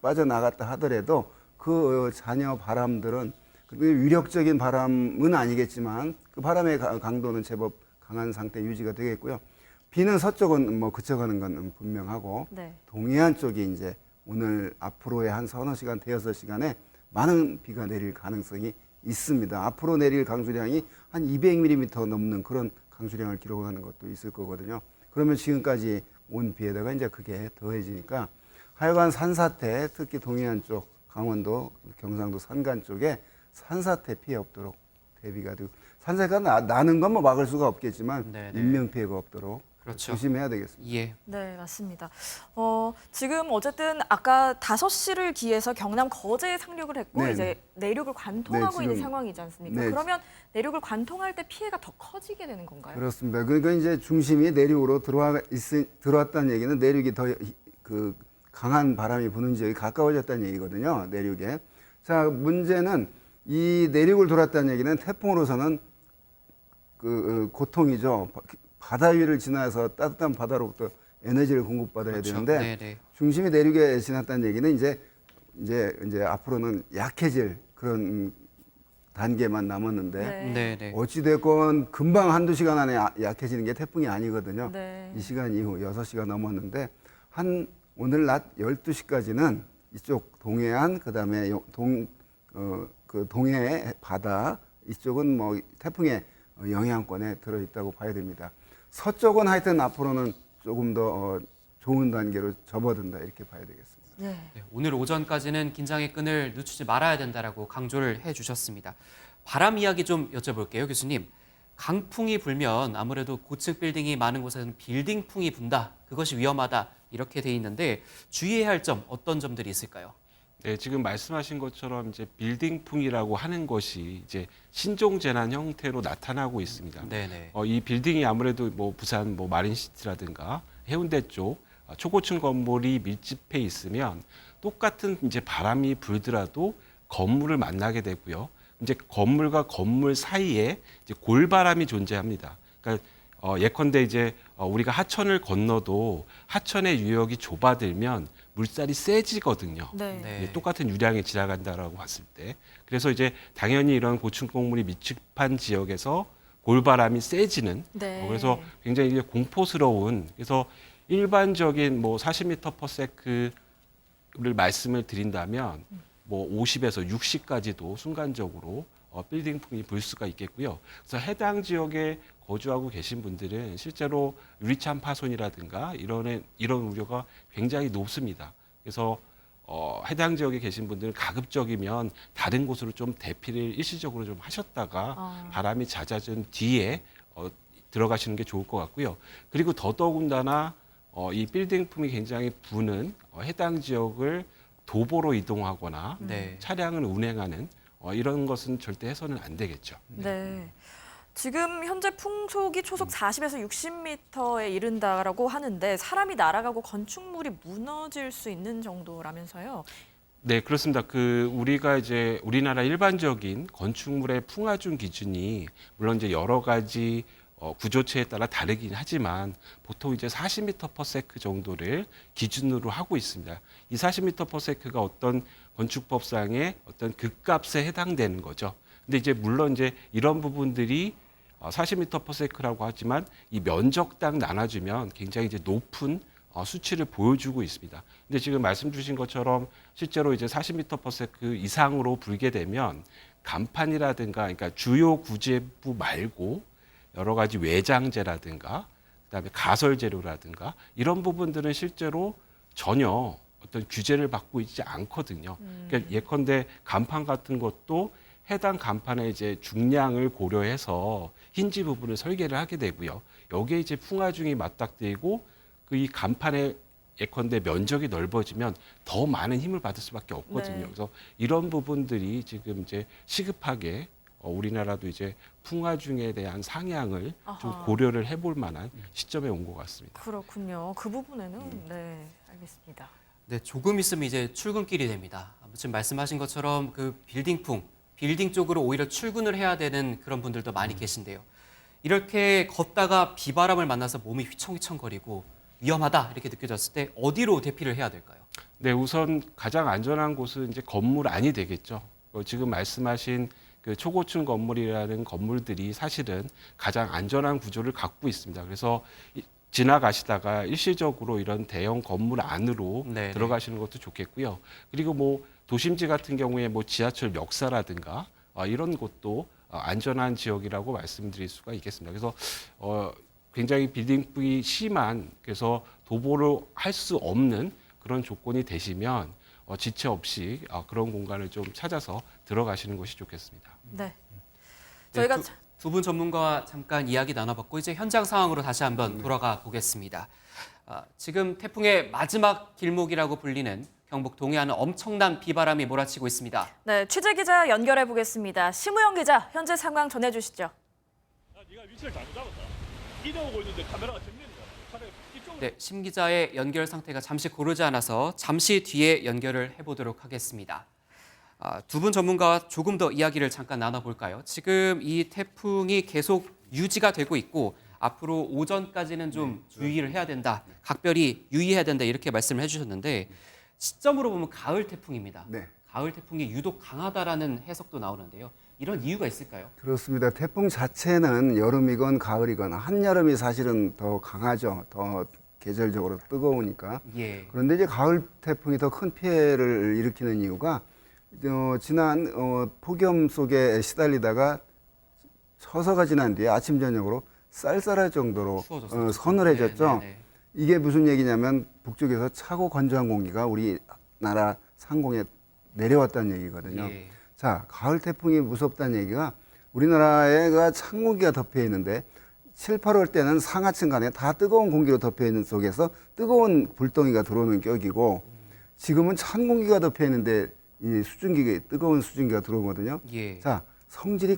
빠져나갔다 하더라도 그 잔여 바람들은 위력적인 바람은 아니겠지만 그 바람의 강도는 제법 강한 상태 유지가 되겠고요. 비는 서쪽은 그쳐가는 건 분명하고 동해안 쪽이 이제 오늘 앞으로의 한 서너 시간, 대여섯 시간에 많은 비가 내릴 가능성이 있습니다. 앞으로 내릴 강수량이 한 200mm 넘는 그런 강수량을 기록하는 것도 있을 거거든요. 그러면 지금까지 온 비에다가 이제 그게 더해지니까 하여간 산사태, 특히 동해안 쪽, 강원도, 경상도 산간 쪽에 산사태 피해 없도록 대비가 되고 산사태가 나는 건 막을 수가 없겠지만 인명 피해가 없도록 조심해야 되겠습니다. 예. 네, 맞습니다. 지금 어쨌든 아까 5시를 기해서 경남 거제에 상륙을 했고 이제 내륙을 관통하고 있는 상황이지 않습니까? 그러면 내륙을 관통할 때 피해가 더 커지게 되는 건가요? 그렇습니다. 그러니까 이제 중심이 내륙으로 들어왔다는 얘기는 내륙이 더 강한 바람이 부는 지역이 가까워졌다는 얘기거든요. 내륙에. 자, 문제는 이 내륙을 돌았다는 얘기는 태풍으로서는 고통이죠. 바다 위를 지나서 따뜻한 바다로부터 에너지를 공급받아야 그렇죠. 되는데 네네. 중심이 내륙에 지났다는 얘기는 이제 앞으로는 약해질 그런 단계만 남았는데 네네. 어찌됐건 금방 한두 시간 안에 약해지는 게 태풍이 아니거든요. 네. 이 시간 이후 6시가 넘었는데 오늘 낮 12시까지는 이쪽 동해안 그다음에 그 동해 바다 이쪽은 뭐 태풍의 영향권에 들어 있다고 봐야 됩니다. 서쪽은 하여튼 앞으로는 조금 더 좋은 단계로 접어든다 이렇게 봐야 되겠습니다. 네. 네, 오늘 오전까지는 긴장의 끈을 늦추지 말아야 된다라고 강조를 해주셨습니다. 바람 이야기 좀 여쭤볼게요, 교수님. 강풍이 불면 아무래도 고층 빌딩이 많은 곳에서는 빌딩풍이 분다. 그것이 위험하다. 이렇게 돼 있는데 주의해야 할 점 어떤 점들이 있을까요? 네, 지금 말씀하신 것처럼 이제 빌딩풍이라고 하는 것이 이제 신종 재난 형태로 나타나고 있습니다. 네네. 이 빌딩이 아무래도 뭐 부산 뭐 마린시티라든가 해운대 쪽 초고층 건물이 밀집해 있으면 똑같은 이제 바람이 불더라도 건물을 만나게 되고요. 이제 건물과 건물 사이에 이제 골바람이 존재합니다. 그러니까 예컨대 이제 우리가 하천을 건너도 하천의 유역이 좁아들면 물살이 세지거든요. 네. 네. 똑같은 유량에 지나간다라고 봤을 때. 그래서 이제 당연히 이런 고층 건물이 밀집한 지역에서 골바람이 세지는 네. 그래서 굉장히 이제 공포스러운 그래서 일반적인 뭐 40m/s를 말씀을 드린다면 뭐 50에서 60까지도 순간적으로 빌딩풍이 불 수가 있겠고요. 그래서 해당 지역에 거주하고 계신 분들은 실제로 유리창 파손이라든가 이런 우려가 굉장히 높습니다. 그래서 해당 지역에 계신 분들은 가급적이면 다른 곳으로 좀 대피를 일시적으로 좀 하셨다가 바람이 잦아진 뒤에 들어가시는 게 좋을 것 같고요. 그리고 더더군다나 이 빌딩풍이 굉장히 부는 해당 지역을 도보로 이동하거나 네. 차량을 운행하는 이런 것은 절대 해서는 안 되겠죠. 네. 지금 현재 풍속이 초속 40에서 60m에 이른다라고 하는데 사람이 날아가고 건축물이 무너질 수 있는 정도라면서요. 네, 그렇습니다. 우리가 이제 우리나라 일반적인 건축물의 풍하중 기준이 물론 이제 여러 가지 구조체에 따라 다르긴 하지만 보통 이제 40m/s 정도를 기준으로 하고 있습니다. 이 40m/s가 어떤 건축법상의 어떤 극값에 해당되는 거죠. 근데 이제 물론 이제 이런 부분들이 40m/s라고 하지만 이 면적당 나눠주면 굉장히 이제 높은 수치를 보여주고 있습니다. 근데 지금 말씀 주신 것처럼 실제로 이제 40m/s 이상으로 불게 되면 간판이라든가 그러니까 주요 구제부 말고 여러 가지 외장재라든가 그다음에 가설 재료라든가 이런 부분들은 실제로 전혀 어떤 규제를 받고 있지 않거든요. 그러니까 예컨대 간판 같은 것도 해당 간판의 이제 중량을 고려해서 힌지 부분을 설계를 하게 되고요. 여기에 이제 풍하중이 맞닥뜨리고 이 간판의 예컨대 면적이 넓어지면 더 많은 힘을 받을 수밖에 없거든요. 네. 그래서 이런 부분들이 지금 이제 시급하게 우리나라도 이제 풍하중에 대한 상향을 좀 아하. 고려를 해볼 만한 시점에 온 것 같습니다. 그렇군요. 그 부분에는 네, 알겠습니다. 네, 조금 있으면 이제 출근길이 됩니다. 지금 말씀하신 것처럼 빌딩 쪽으로 오히려 출근을 해야 되는 그런 분들도 많이 계신데요. 이렇게 걷다가 비바람을 만나서 몸이 휘청휘청거리고 위험하다 이렇게 느껴졌을 때 어디로 대피를 해야 될까요? 네, 우선 가장 안전한 곳은 이제 건물 안이 되겠죠. 지금 말씀하신 초고층 건물이라는 건물들이 사실은 가장 안전한 구조를 갖고 있습니다. 그래서 지나가시다가 일시적으로 이런 대형 건물 안으로 네네. 들어가시는 것도 좋겠고요. 그리고 뭐 도심지 같은 경우에 뭐 지하철 역사라든가 이런 곳도 안전한 지역이라고 말씀드릴 수가 있겠습니다. 그래서 굉장히 빌딩풍이 심한 그래서 도보로 할 수 없는 그런 조건이 되시면 지체 없이 그런 공간을 좀 찾아서 들어가시는 것이 좋겠습니다. 네. 저희가 네, 두 분 전문가와 잠깐 이야기 나눠봤고 이제 현장 상황으로 다시 한번 돌아가 보겠습니다. 지금 태풍의 마지막 길목이라고 불리는 경북 동해안은 엄청난 비바람이 몰아치고 있습니다. 네, 취재 기자 연결해 보겠습니다. 심우영 기자, 현재 상황 전해주시죠. 네가 위치를 잘못 잡았다. 이동하고 있는데 카메라가 정면이다. 차라리 이쪽으로 네, 심 기자의 연결 상태가 잠시 고르지 않아서 잠시 뒤에 연결을 해보도록 하겠습니다. 두 분 전문가와 조금 더 이야기를 잠깐 나눠볼까요? 지금 이 태풍이 계속 유지가 되고 있고 앞으로 오전까지는 좀 주의를 해야 된다, 각별히 유의해야 된다 이렇게 말씀을 해주셨는데 시점으로 보면 가을 태풍입니다. 네. 가을 태풍이 유독 강하다라는 해석도 나오는데요. 이런 이유가 있을까요? 그렇습니다. 태풍 자체는 여름이건 가을이건 한여름이 사실은 더 강하죠. 더 계절적으로 뜨거우니까. 예. 그런데 이제 가을 태풍이 더 큰 피해를 일으키는 이유가 지난 폭염 속에 시달리다가 처서가 지난 뒤에 아침 저녁으로 쌀쌀할 정도로 추워졌어요. 서늘해졌죠. 네네네. 이게 무슨 얘기냐면 북쪽에서 차고 건조한 공기가 우리나라 상공에 내려왔다는 얘기거든요. 예. 자, 가을 태풍이 무섭다는 얘기가 우리나라에가 찬 공기가 덮여 있는데 7, 8월 때는 상하층 간에 다 뜨거운 공기로 덮여 있는 속에서 뜨거운 불덩이가 들어오는 격이고 지금은 찬 공기가 덮여 있는데 이 수증기가 뜨거운 수증기가 들어오거든요. 예. 자, 성질이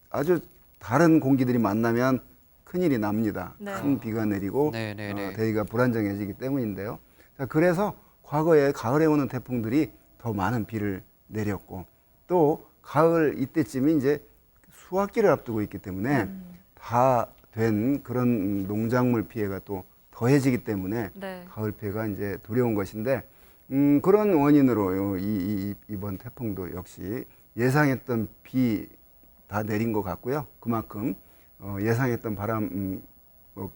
아주 다른 공기들이 만나면 큰일이 납니다. 네. 큰 비가 내리고 네네네. 대기가 불안정해지기 때문인데요. 자, 그래서 과거에 가을에 오는 태풍들이 더 많은 비를 내렸고 또 가을 이때쯤이 이제 수확기를 앞두고 있기 때문에 다 된 그런 농작물 피해가 또 더해지기 때문에 네. 가을 피해가 이제 두려운 것인데 그런 원인으로 이번 태풍도 역시 예상했던 비 다 내린 것 같고요. 그만큼 예상했던 바람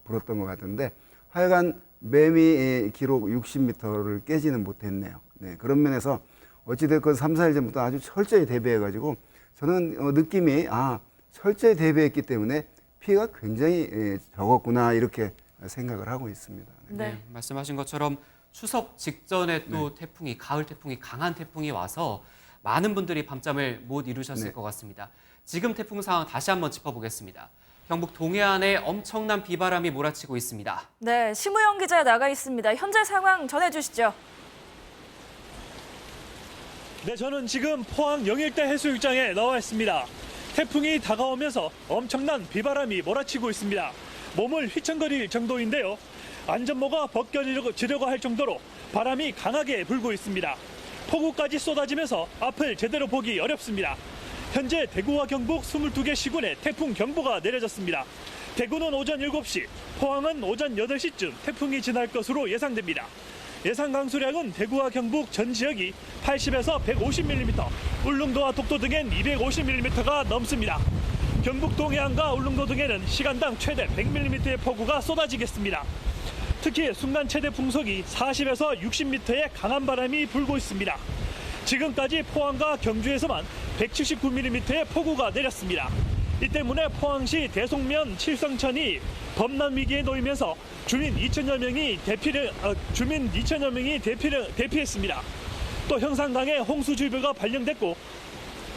불었던 것 같은데 하여간 매미 기록 60m를 깨지는 못했네요. 네, 그런 면에서 어찌됐건 3, 4일 전부터 아주 철저히 대비해가지고 저는 느낌이 철저히 대비했기 때문에 피해가 굉장히 적었구나 이렇게 생각을 하고 있습니다. 네, 말씀하신 것처럼 추석 직전에 또 태풍이 가을 태풍이 강한 태풍이 와서 많은 분들이 밤잠을 못 이루셨을 네. 것 같습니다. 지금 태풍 상황 다시 한번 짚어보겠습니다. 경북 동해안에 엄청난 비바람이 몰아치고 있습니다. 네, 심우영 기자 나가 있습니다. 현재 상황 전해주시죠. 네, 저는 지금 포항 영일대 해수욕장에 나와 있습니다. 태풍이 다가오면서 엄청난 비바람이 몰아치고 있습니다. 몸을 휘청거릴 정도인데요. 안전모가 벗겨지려고 할 정도로 바람이 강하게 불고 있습니다. 폭우까지 쏟아지면서 앞을 제대로 보기 어렵습니다. 현재 대구와 경북 22개 시군에 태풍 경보가 내려졌습니다. 대구는 오전 7시, 포항은 오전 8시쯤 태풍이 지날 것으로 예상됩니다. 예상 강수량은 대구와 경북 전 지역이 80에서 150mm, 울릉도와 독도 등엔 250mm가 넘습니다. 경북 동해안과 울릉도 등에는 시간당 최대 100mm의 폭우가 쏟아지겠습니다. 특히 순간 최대 풍속이 40에서 60m의 강한 바람이 불고 있습니다. 지금까지 포항과 경주에서만 179mm의 폭우가 내렸습니다. 이 때문에 포항시 대송면 칠성천이 범람 위기에 놓이면서 주민 2천여 명이 대피했습니다. 또 형산강에 홍수주의보가 발령됐고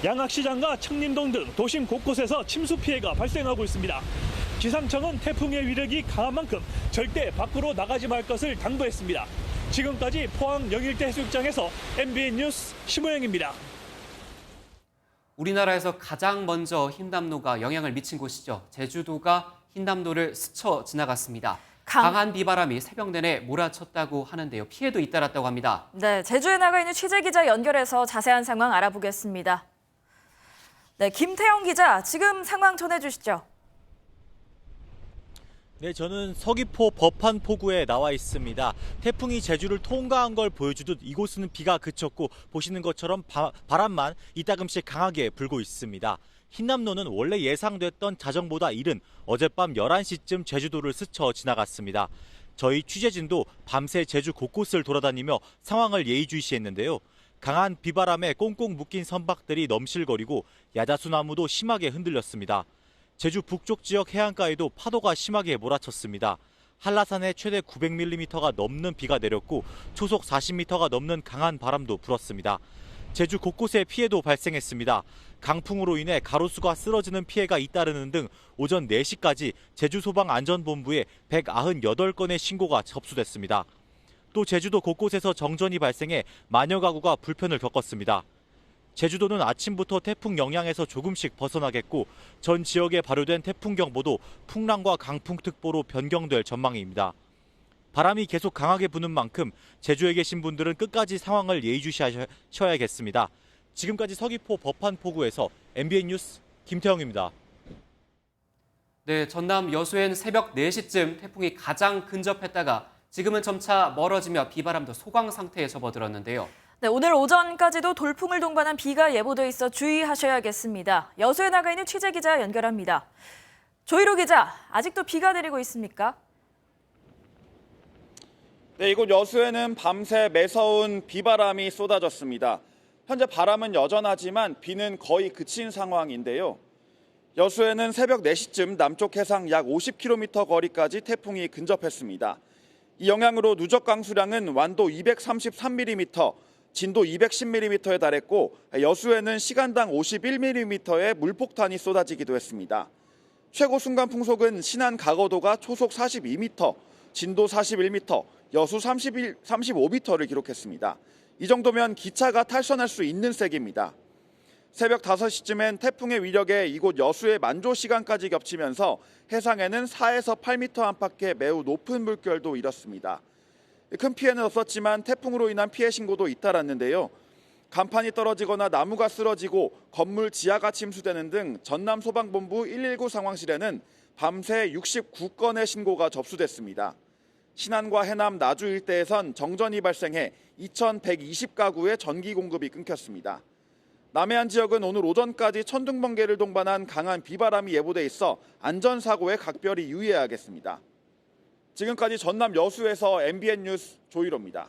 양악시장과 청림동 등 도심 곳곳에서 침수 피해가 발생하고 있습니다. 기상청은 태풍의 위력이 강한 만큼 절대 밖으로 나가지 말 것을 당부했습니다. 지금까지 포항 영일대 해수욕장에서 MBN 뉴스 심호영입니다. 우리나라에서 가장 먼저 흰남노가 영향을 미친 곳이죠. 제주도가 흰남노를 스쳐 지나갔습니다. 강한 비바람이 새벽 내내 몰아쳤다고 하는데요. 피해도 잇따랐다고 합니다. 네, 제주에 나가 있는 취재기자 연결해서 자세한 상황 알아보겠습니다. 네, 김태형 기자, 지금 상황 전해주시죠. 네, 저는 서귀포 법한포구에 나와 있습니다. 태풍이 제주를 통과한 걸 보여주듯 이곳은 비가 그쳤고 보시는 것처럼 바람만 이따금씩 강하게 불고 있습니다. 흰남노는 원래 예상됐던 자정보다 이른 어젯밤 11시쯤 제주도를 스쳐 지나갔습니다. 저희 취재진도 밤새 제주 곳곳을 돌아다니며 상황을 예의주시했는데요. 강한 비바람에 꽁꽁 묶인 선박들이 넘실거리고 야자수나무도 심하게 흔들렸습니다. 제주 북쪽 지역 해안가에도 파도가 심하게 몰아쳤습니다. 한라산에 최대 900mm가 넘는 비가 내렸고 초속 40m가 넘는 강한 바람도 불었습니다. 제주 곳곳에 피해도 발생했습니다. 강풍으로 인해 가로수가 쓰러지는 피해가 잇따르는 등 오전 4시까지 제주소방안전본부에 198건의 신고가 접수됐습니다. 또 제주도 곳곳에서 정전이 발생해 만여 가구가 불편을 겪었습니다. 제주도는 아침부터 태풍 영향에서 조금씩 벗어나겠고 전 지역에 발효된 태풍경보도 풍랑과 강풍특보로 변경될 전망입니다. 바람이 계속 강하게 부는 만큼 제주에 계신 분들은 끝까지 상황을 예의주시하셔야겠습니다. 지금까지 서귀포 법한포구에서 MBN 뉴스 김태형입니다. 네, 전남 여수엔 새벽 4시쯤 태풍이 가장 근접했다가 지금은 점차 멀어지며 비바람도 소강 상태에 접어들었는데요. 네, 오늘 오전까지도 돌풍을 동반한 비가 예보돼 있어 주의하셔야겠습니다. 여수에 나가 있는 취재기자 연결합니다. 조희로 기자, 아직도 비가 내리고 있습니까? 네, 이곳 여수에는 밤새 매서운 비바람이 쏟아졌습니다. 현재 바람은 여전하지만 비는 거의 그친 상황인데요. 여수에는 새벽 4시쯤 남쪽 해상 약 50km 거리까지 태풍이 근접했습니다. 이 영향으로 누적 강수량은 완도 233mm, 진도 210mm에 달했고 여수에는 시간당 51mm의 물폭탄이 쏟아지기도 했습니다. 최고 순간 풍속은 신안 가거도가 초속 42m, 진도 41m, 여수 35m를 기록했습니다. 이 정도면 기차가 탈선할 수 있는 세기입니다. 새벽 5시쯤엔 태풍의 위력에 이곳 여수의 만조 시간까지 겹치면서 해상에는 4에서 8m 안팎의 매우 높은 물결도 일었습니다. 큰 피해는 없었지만 태풍으로 인한 피해 신고도 잇따랐는데요. 간판이 떨어지거나 나무가 쓰러지고 건물 지하가 침수되는 등 전남소방본부 119 상황실에는 밤새 69건의 신고가 접수됐습니다. 신안과 해남 나주 일대에선 정전이 발생해 2,120가구의 전기 공급이 끊겼습니다. 남해안 지역은 오늘 오전까지 천둥번개를 동반한 강한 비바람이 예보돼 있어 안전사고에 각별히 유의해야겠습니다. 지금까지 전남 여수에서 MBN 뉴스 조희로입니다.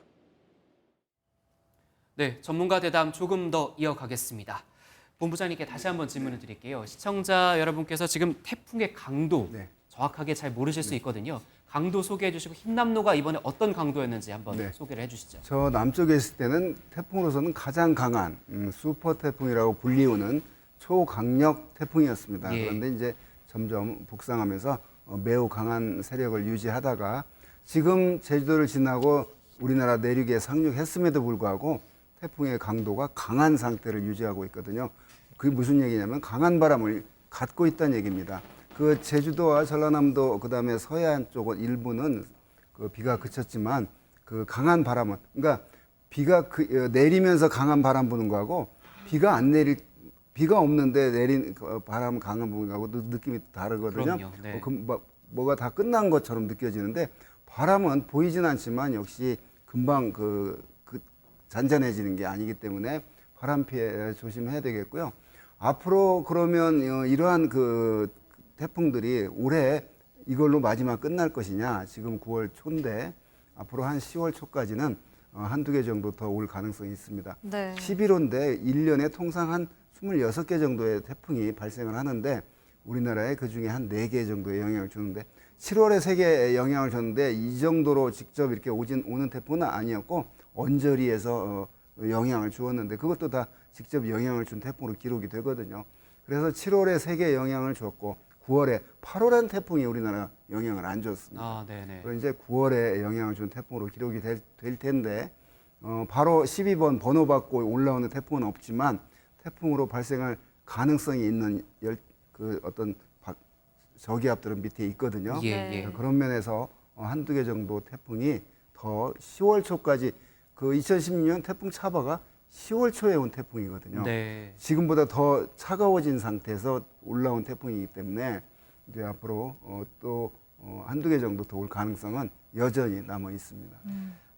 네, 전문가 대담 조금 더 이어가겠습니다. 본부장님께 다시 한번 질문을 드릴게요. 시청자 여러분께서 지금 태풍의 강도 정확하게 잘 모르실 수 있거든요. 강도 소개해 주시고 흰남노가 이번에 어떤 강도였는지 한번 소개를 해주시죠. 저 남쪽에 있을 때는 태풍으로서는 가장 강한 슈퍼 태풍이라고 불리우는 초강력 태풍이었습니다. 그런데 이제 점점 북상하면서 매우 강한 세력을 유지하다가 지금 제주도를 지나고 우리나라 내륙에 상륙했음에도 불구하고 태풍의 강도가 강한 상태를 유지하고 있거든요. 그게 무슨 얘기냐면 강한 바람을 갖고 있다는 얘기입니다. 그 제주도와 전라남도 그다음에 서해안 쪽 일부는 그 비가 그쳤지만 그 강한 바람은 그러니까 비가 내리면서 강한 바람 부는 거하고 비가 없는데 내린 바람 강한 부는 거하고 느낌이 다르거든요. 그럼요. 네. 뭐가 다 끝난 것처럼 느껴지는데 바람은 보이진 않지만 역시 금방 잔잔해지는 게 아니기 때문에 바람 피해 조심해야 되겠고요. 앞으로 그러면 이러한 태풍들이 올해 이걸로 마지막 끝날 것이냐. 지금 9월 초인데 앞으로 한 10월 초까지는 한두 개 정도 더 올 가능성이 있습니다. 네. 11호인데 1년에 통상 한 26개 정도의 태풍이 발생을 하는데 우리나라에 그중에 한 4개 정도의 영향을 주는데 7월에 3개 영향을 줬는데 이 정도로 직접 이렇게 오는 태풍은 아니었고 언저리에서 영향을 주었는데 그것도 다 직접 영향을 준 태풍으로 기록이 되거든요. 그래서 7월에 3개 영향을 줬고 9월에 8월엔 태풍이 우리나라 영향을 안 줬습니다. 그래서 이제 9월에 영향을 준 태풍으로 기록이 될 텐데 바로 12번 번호 받고 올라오는 태풍은 없지만 태풍으로 발생할 가능성이 있는 어떤 저기압들은 밑에 있거든요. 그런 면에서 한두 개 정도 태풍이 더 10월 초까지 2016년 태풍 차바가 10월 초에 온 태풍이거든요. 지금보다 더 차가워진 상태에서 올라온 태풍이기 때문에 이제 앞으로 또 한두 개 정도 더 올 가능성은 여전히 남아 있습니다.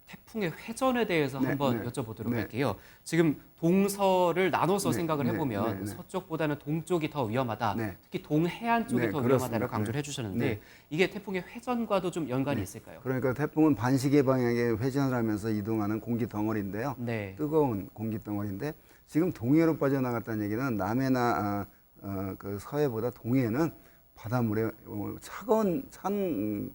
태풍의 회전에 대해서 한번 여쭤보도록 할게요. 지금 동서를 나눠서 생각을 해보면 서쪽보다는 동쪽이 더 위험하다. 특히 동해안 쪽이 더 위험하다고 강조를 해주셨는데 이게 태풍의 회전과도 좀 연관이 있을까요? 그러니까 태풍은 반시계 방향에 회전을 하면서 이동하는 공기 덩어리인데요. 뜨거운 공기 덩어리인데 지금 동해로 빠져나갔다는 얘기는 남해나 그 서해보다 동해는 바닷물에 차가운 찬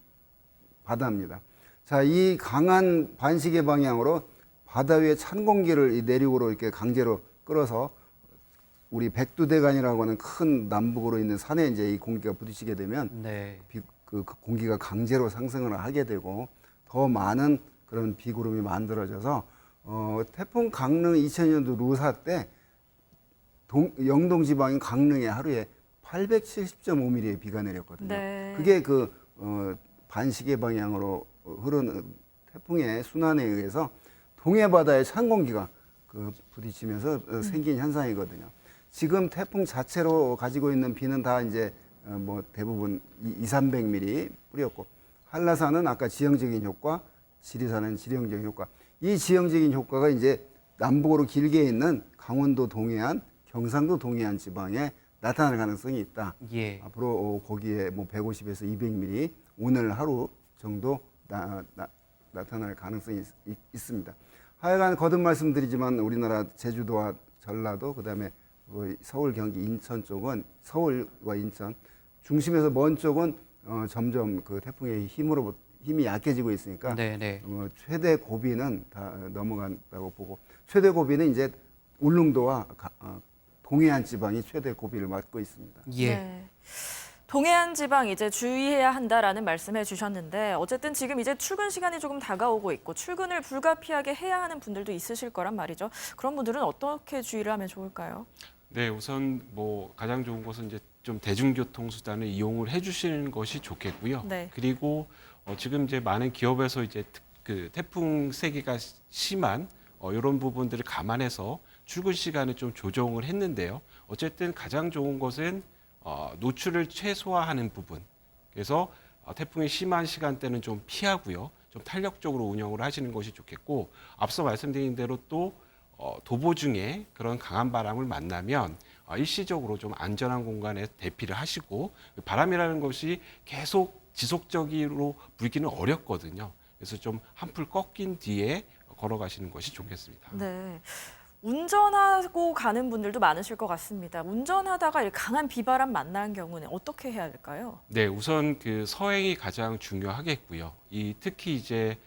바다입니다. 자, 이 강한 반시계 방향으로 바다 위에 찬 공기를 이 내륙으로 이렇게 강제로 끌어서 우리 백두대간이라고 하는 큰 남북으로 있는 산에 이제 이 공기가 부딪히게 되면 그 공기가 강제로 상승을 하게 되고 더 많은 그런 비구름이 만들어져서 태풍 강릉 2000년도 루사 때 영동 지방인 강릉에 하루에 870.5mm의 비가 내렸거든요. 그게 반시계 방향으로 흐르는 태풍의 순환에 의해서 동해 바다의 찬 공기가 부딪히면서 생긴 현상이거든요. 지금 태풍 자체로 가지고 있는 비는 다 이제 뭐 대부분 200~300mm 뿌렸고, 한라산은 아까 지형적인 효과, 지리산은 지형적인 효과. 이 지형적인 효과가 이제 남북으로 길게 있는 강원도 동해안, 경상도 동해안 지방에 나타날 가능성이 있다. 예. 앞으로 거기에 뭐 150에서 200mm 오늘 하루 정도 나타날 가능성이 있습니다. 하여간 거듭 말씀드리지만 우리나라 제주도와 전라도, 그다음에 서울, 경기, 인천 쪽은, 서울과 인천 중심에서 먼 쪽은 점점 그 태풍의 힘이 약해지고 있으니까 네네. 최대 고비는 다 넘어간다고 보고, 최대 고비는 이제 울릉도와 동해안 지방이 최대 고비를 맞고 있습니다. 예. 네. 동해안 지방 이제 주의해야 한다라는 말씀해 주셨는데, 어쨌든 지금 이제 출근 시간이 조금 다가오고 있고 출근을 불가피하게 해야 하는 분들도 있으실 거란 말이죠. 그런 분들은 어떻게 주의를 하면 좋을까요? 네, 우선 뭐 가장 좋은 것은 이제 좀 대중교통 수단을 이용을 해주시는 것이 좋겠고요. 네. 그리고 지금 이제 많은 기업에서 이제 그 태풍 세기가 심한 이런 부분들을 감안해서 출근 시간을 좀 조정을 했는데요. 어쨌든 가장 좋은 것은 노출을 최소화하는 부분. 그래서 태풍이 심한 시간대는 좀 피하고요. 좀 탄력적으로 운영을 하시는 것이 좋겠고, 앞서 말씀드린 대로 또 도보 중에 그런 강한 바람을 만나면 일시적으로 좀 안전한 공간에 대피를 하시고, 바람이라는 것이 계속 지속적으로 불기는 어렵거든요. 그래서 좀 한풀 꺾인 뒤에 걸어가시는 것이 좋겠습니다. 네. 운전하고 가는 분들도 많으실 것 같습니다. 운전하다가 강한 비바람 만난 경우는 어떻게 해야 될까요? 네, 우선 그 서행이 가장 중요하겠고요. 특히 이제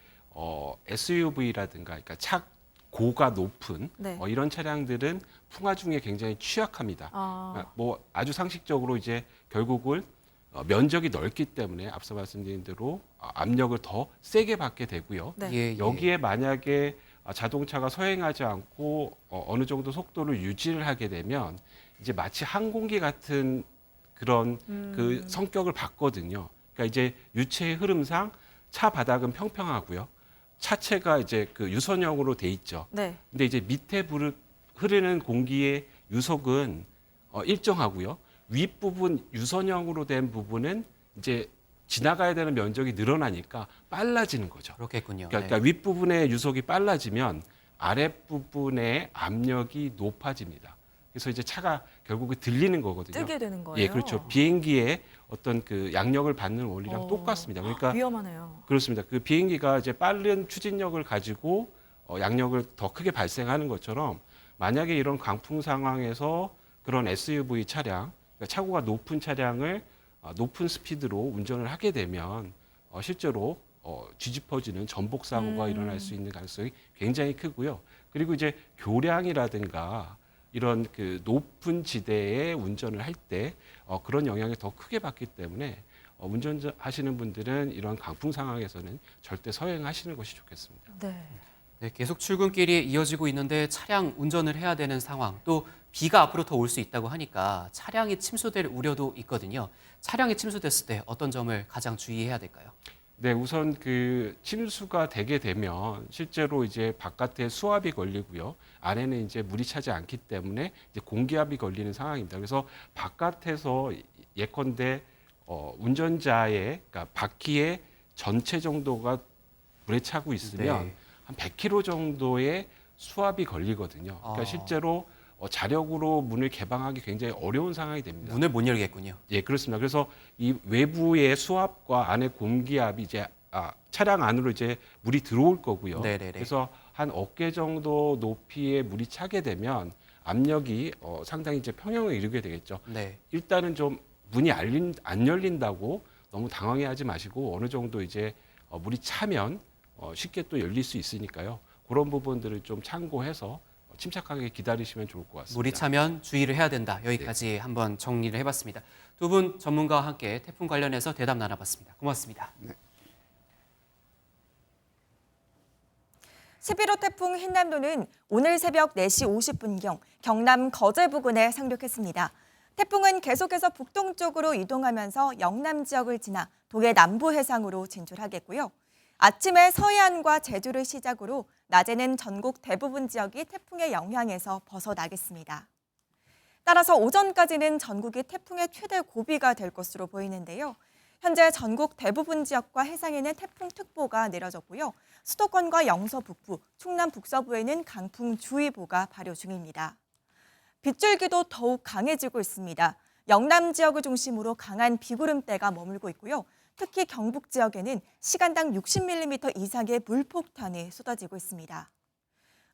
SUV라든가, 그러니까 고가 높은 네. 이런 차량들은 풍화 중에 굉장히 취약합니다. 뭐 아주 상식적으로 이제 결국은 면적이 넓기 때문에 앞서 말씀드린 대로 압력을 더 세게 받게 되고요. 네. 예. 여기에 만약에 자동차가 서행하지 않고 어느 정도 속도를 유지를 하게 되면 이제 마치 항공기 같은 그런 그 성격을 받거든요. 그러니까 이제 유체의 흐름상 차 바닥은 평평하고요. 차체가 이제 그 유선형으로 돼 있죠. 네. 근데 이제 밑에 흐르는 공기의 유속은 일정하고요. 윗부분 유선형으로 된 부분은 이제 지나가야 되는 면적이 늘어나니까 빨라지는 거죠. 그렇겠군요. 그러니까 윗부분의 유속이 빨라지면 아랫부분의 압력이 높아집니다. 그래서 이제 차가 결국은 들리는 거거든요. 뜨게 되는 거예요. 예, 그렇죠. 비행기의 어떤 그 양력을 받는 원리랑 똑같습니다. 그러니까 위험하네요. 그렇습니다. 그 비행기가 이제 빠른 추진력을 가지고 양력을 더 크게 발생하는 것처럼, 만약에 이런 강풍 상황에서 그런 SUV 차량, 그러니까 차고가 높은 차량을 높은 스피드로 운전을 하게 되면 실제로 뒤집어지는 전복 사고가 일어날 수 있는 가능성이 굉장히 크고요. 그리고 이제 교량이라든가 이런 그 높은 지대에 운전을 할 때 그런 영향을 더 크게 받기 때문에 운전하시는 분들은 이런 강풍 상황에서는 절대 서행하시는 것이 좋겠습니다. 네. 네, 계속 출근길이 이어지고 있는데 차량 운전을 해야 되는 상황, 또 비가 앞으로 더 올 수 있다고 하니까 차량이 침수될 우려도 있거든요. 차량이 침수됐을 때 어떤 점을 가장 주의해야 될까요? 네, 우선 그 침수가 되게 되면 실제로 이제 바깥에 수압이 걸리고요. 안에는 이제 물이 차지 않기 때문에 이제 공기압이 걸리는 상황입니다. 그래서 바깥에서 예컨대 운전자의, 그러니까 바퀴의 전체 정도가 물에 차고 있으면 네. 한 100kg 정도의 수압이 걸리거든요. 그러니까 실제로 자력으로 문을 개방하기 굉장히 어려운 상황이 됩니다. 문을 못 열겠군요. 예, 그렇습니다. 그래서 이 외부의 수압과 안의 공기압이 이제 차량 안으로 이제 물이 들어올 거고요. 네네네. 그래서 한 어깨 정도 높이의 물이 차게 되면 압력이 상당히 이제 평형을 이루게 되겠죠. 네. 일단은 좀 문이 안 열린다고 너무 당황해하지 마시고, 어느 정도 이제 물이 차면 쉽게 또 열릴 수 있으니까요. 그런 부분들을 좀 참고해서 침착하게 기다리시면 좋을 것 같습니다. 물이 차면 주의를 해야 된다. 여기까지 한번 정리를 해봤습니다. 두 분 전문가와 함께 태풍 관련해서 대답 나눠봤습니다. 고맙습니다. 네. 11호 태풍 흰남노는 오늘 새벽 4시 50분경 경남 거제 부근에 상륙했습니다. 태풍은 계속해서 북동쪽으로 이동하면서 영남 지역을 지나 동해 남부 해상으로 진출하겠고요. 아침에 서해안과 제주를 시작으로 낮에는 전국 대부분 지역이 태풍의 영향에서 벗어나겠습니다. 따라서 오전까지는 전국이 태풍의 최대 고비가 될 것으로 보이는데요. 현재 전국 대부분 지역과 해상에는 태풍특보가 내려졌고요. 수도권과 영서 북부, 충남 북서부에는 강풍주의보가 발효 중입니다. 빗줄기도 더욱 강해지고 있습니다. 영남 지역을 중심으로 강한 비구름대가 머물고 있고요. 특히 경북 지역에는 시간당 60mm 이상의 물폭탄이 쏟아지고 있습니다.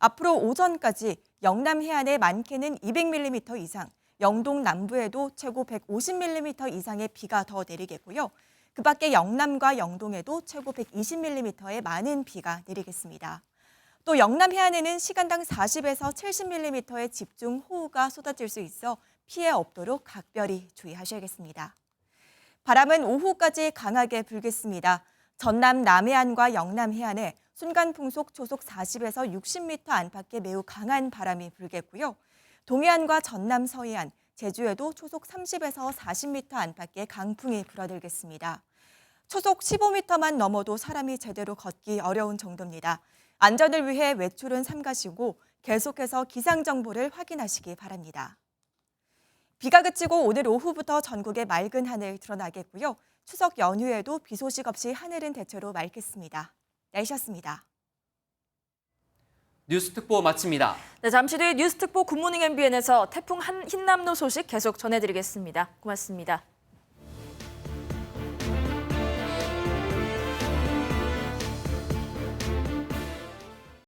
앞으로 오전까지 영남 해안의 많게는 200mm 이상, 영동 남부에도 최고 150mm 이상의 비가 더 내리겠고요. 그 밖에 영남과 영동에도 최고 120mm의 많은 비가 내리겠습니다. 또 영남 해안에는 시간당 40에서 70mm의 집중 호우가 쏟아질 수 있어 피해 없도록 각별히 주의하셔야겠습니다. 바람은 오후까지 강하게 불겠습니다. 전남 남해안과 영남 해안에 순간 풍속 초속 40에서 60m 안팎의 매우 강한 바람이 불겠고요. 동해안과 전남 서해안, 제주에도 초속 30에서 40m 안팎의 강풍이 불어들겠습니다. 초속 15m만 넘어도 사람이 제대로 걷기 어려운 정도입니다. 안전을 위해 외출은 삼가시고 계속해서 기상 정보를 확인하시기 바랍니다. 비가 그치고 오늘 오후부터 전국에 맑은 하늘 드러나겠고요. 추석 연휴에도 비 소식 없이 하늘은 대체로 맑겠습니다. 날씨였습니다. 뉴스특보 마칩니다. 네, 잠시 뒤 뉴스특보 굿모닝 MBN에서 태풍 흰남노 소식 계속 전해드리겠습니다. 고맙습니다.